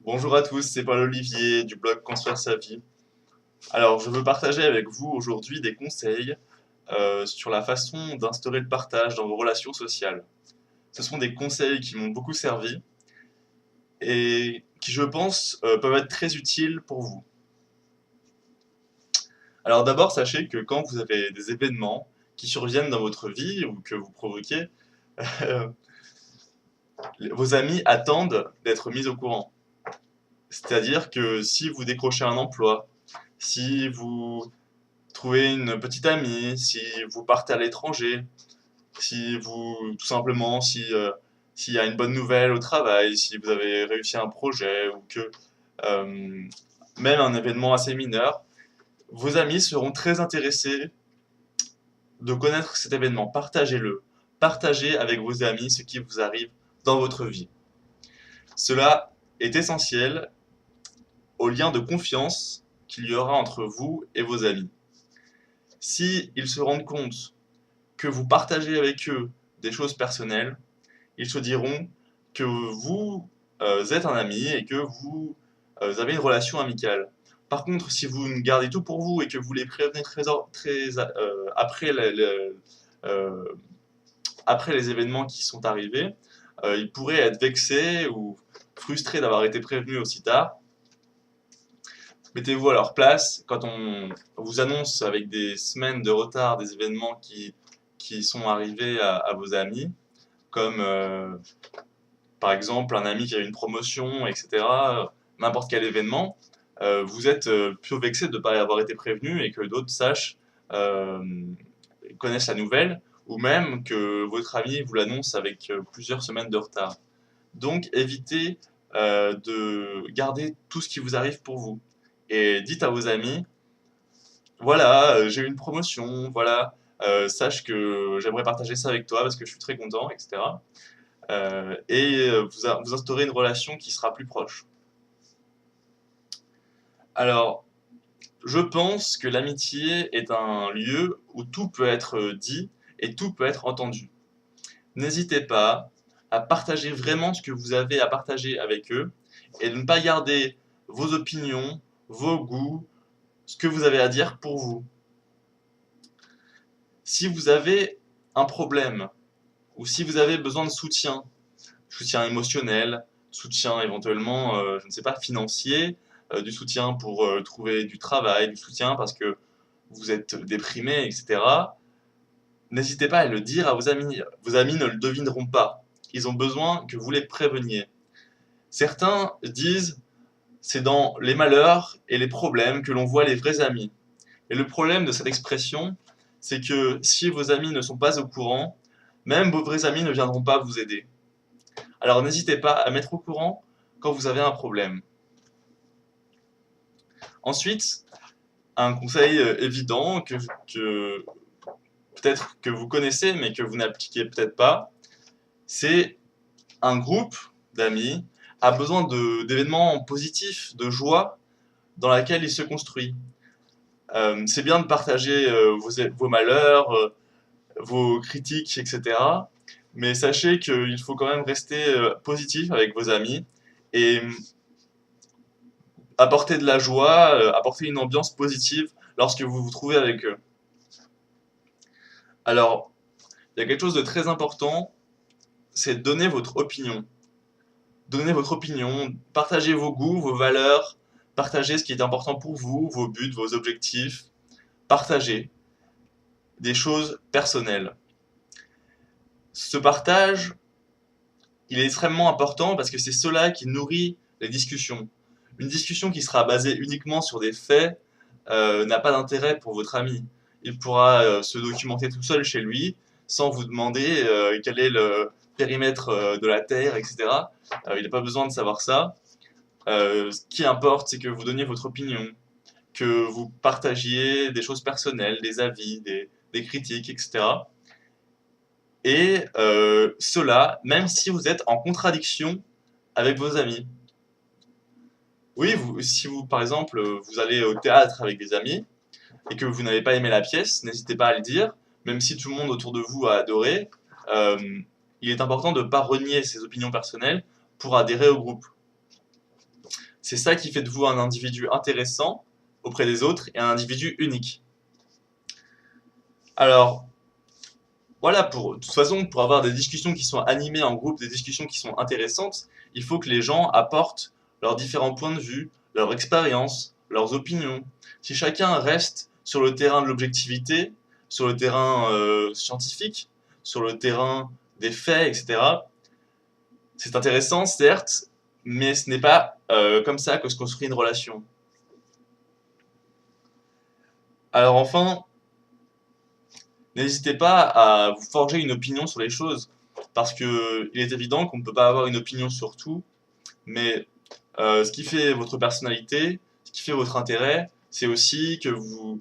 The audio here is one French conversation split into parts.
Bonjour à tous, c'est Paul Olivier du blog Construire sa vie. Alors, je veux partager avec vous aujourd'hui des conseils sur la façon d'instaurer le partage dans vos relations sociales. Ce sont des conseils qui m'ont beaucoup servi et qui, je pense, peuvent être très utiles pour vous. Alors d'abord, sachez que quand vous avez des événements qui surviennent dans votre vie ou que vous provoquez, euh, vos amis attendent d'être mis au courant. C'est-à-dire que si vous décrochez un emploi, si vous trouver une petite amie, si vous partez à l'étranger, si vous, tout simplement, si, s'il y a une bonne nouvelle au travail, si vous avez réussi un projet ou que euh, même un événement assez mineur, vos amis seront très intéressés de connaître cet événement. Partagez-le. Partagez avec vos amis ce qui vous arrive dans votre vie. Cela est essentiel au lien de confiance qu'il y aura entre vous et vos amis. Si ils se rendent compte que vous partagez avec eux des choses personnelles, ils se diront que vous êtes un ami et que vous avez une relation amicale. Par contre, si vous ne gardez tout pour vous et que vous les prévenez euh, après les événements qui sont arrivés, ils pourraient être vexés ou frustrés d'avoir été prévenus aussi tard. Mettez-vous à leur place quand on vous annonce avec des semaines de retard des événements qui sont arrivés à vos amis, comme par exemple un ami qui a eu une promotion, etc., n'importe quel événement, vous êtes plutôt vexé de ne pas avoir été prévenu et que d'autres euh, connaissent la nouvelle, ou même que votre ami vous l'annonce avec plusieurs semaines de retard. Donc évitez de garder tout ce qui vous arrive pour vous. Et dites à vos amis, voilà, j'ai eu une promotion, voilà, sache que j'aimerais partager ça avec toi parce que je suis très content, etc. Vous instaurez une relation qui sera plus proche. Alors, je pense que l'amitié est un lieu où tout peut être dit et tout peut être entendu. N'hésitez pas à partager vraiment ce que vous avez à partager avec eux et de ne pas garder vos opinions, vos goûts, ce que vous avez à dire pour vous. Si vous avez un problème ou si vous avez besoin de soutien émotionnel, soutien éventuellement, je ne sais pas, financier, du soutien pour trouver du travail, du soutien parce que vous êtes déprimé, etc. N'hésitez pas à le dire à vos amis. Vos amis ne le devineront pas. Ils ont besoin que vous les préveniez. Certains disent c'est dans les malheurs et les problèmes que l'on voit les vrais amis. Et le problème de cette expression, c'est que si vos amis ne sont pas au courant, même vos vrais amis ne viendront pas vous aider. Alors n'hésitez pas à mettre au courant quand vous avez un problème. Ensuite, un conseil évident que peut-être que vous connaissez mais que vous n'appliquez peut-être pas, c'est un groupe d'amis a besoin d'événements positifs, de joie dans laquelle il se construit. C'est bien de partager vos malheurs, vos critiques, etc. Mais sachez qu'il faut quand même rester positif avec vos amis et apporter de la joie, apporter une ambiance positive lorsque vous vous trouvez avec eux. Alors, il y a quelque chose de très important, c'est de donner votre opinion. Donnez votre opinion, partagez vos goûts, vos valeurs, partagez ce qui est important pour vous, vos buts, vos objectifs. Partagez des choses personnelles. Ce partage, il est extrêmement important parce que c'est cela qui nourrit les discussions. Une discussion qui sera basée uniquement sur des faits n'a pas d'intérêt pour votre ami. Il pourra se documenter tout seul chez lui sans vous demander quel est le périmètre de la Terre, etc. Il n'a pas besoin de savoir ça. Ce qui importe, c'est que vous donniez votre opinion, que vous partagiez des choses personnelles, des avis, des critiques, etc. Et cela, même si vous êtes en contradiction avec vos amis. Oui, si vous, par exemple, vous allez au théâtre avec des amis et que vous n'avez pas aimé la pièce, n'hésitez pas à le dire, même si tout le monde autour de vous a adoré. Il est important de ne pas renier ses opinions personnelles pour adhérer au groupe. C'est ça qui fait de vous un individu intéressant auprès des autres et un individu unique. Alors, voilà, de toute façon, pour avoir des discussions qui sont animées en groupe, des discussions qui sont intéressantes, il faut que les gens apportent leurs différents points de vue, leur expérience, leurs opinions. Si chacun reste sur le terrain de l'objectivité, sur le terrain scientifique, sur le terrain des faits, etc., c'est intéressant, certes, mais ce n'est pas comme ça que se construit une relation. Alors enfin, n'hésitez pas à vous forger une opinion sur les choses, parce que il est évident qu'on ne peut pas avoir une opinion sur tout, mais ce qui fait votre personnalité, ce qui fait votre intérêt, c'est aussi que vous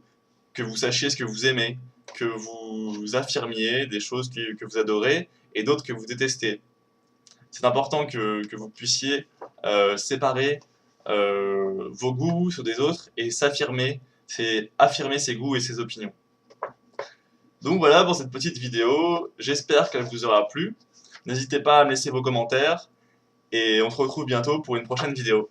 sachiez ce que vous aimez, que vous affirmiez des choses que vous adorez et d'autres que vous détestez. C'est important que vous puissiez séparer vos goûts sur des autres et s'affirmer, c'est affirmer ses goûts et ses opinions. Donc voilà pour cette petite vidéo, j'espère qu'elle vous aura plu. N'hésitez pas à me laisser vos commentaires et on se retrouve bientôt pour une prochaine vidéo.